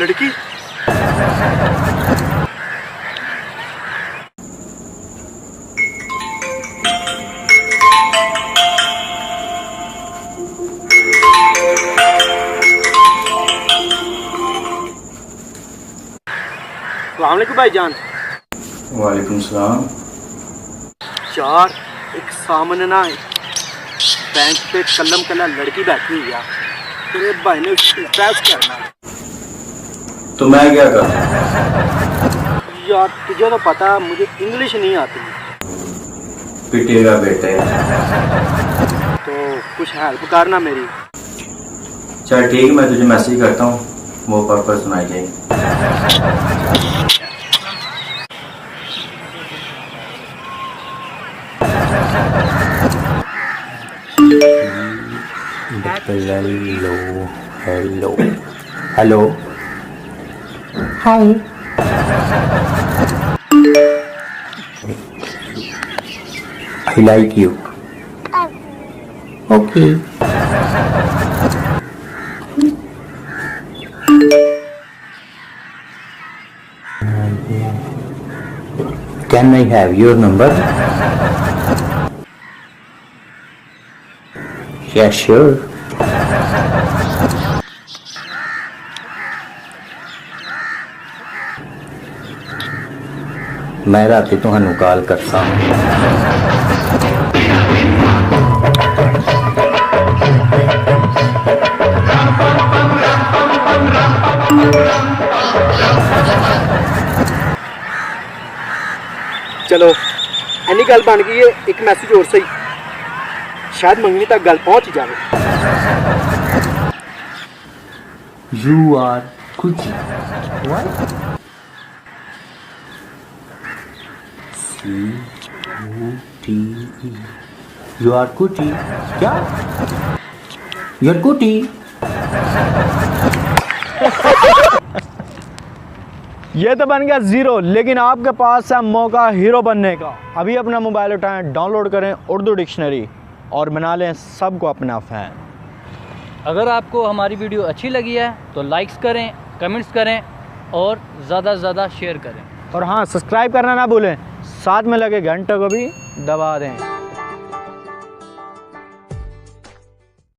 लड़की? वालेकुम भाईजान। वालेकुम सलाम। यार एक सामने ना बैंक पे कलम कला लड़की बैठी हुई है, तेरे भाई ने उसको इम्प्रेस करना। तो मैं क्या करूं? यार तुझे तो पता मुझे इंग्लिश नहीं आती, पिटेगा बेटे। तो कुछ हेल्प करना मेरी। चल ठीक है, मैं तुझे मैसेज करता हूँ, वो पर सुनाई जाएगी। Hello hello hi. I like you. Okay. Can I have your number? Yeah, sure. मैं राती तुहानू कॉल करता हूँ। चलो एनी गल बन गई है, एक मैसेज और सही, शायद मंगनी तक गल पहुंच ही जाए। You are Gucci. What? C-U-T-E. You are Gucci. क्या? You are Gucci. ये तो बन गया ज़ीरो, लेकिन आपके पास है मौका हीरो बनने का। अभी अपना मोबाइल उठाएं, डाउनलोड करें उर्दू डिक्शनरी और बना लें सबको अपना फ़ैन। अगर आपको हमारी वीडियो अच्छी लगी है तो लाइक्स करें, कमेंट्स करें और ज़्यादा से ज़्यादा शेयर करें। और हाँ, सब्सक्राइब करना ना भूलें, साथ में लगे घंटे को भी दबा दें।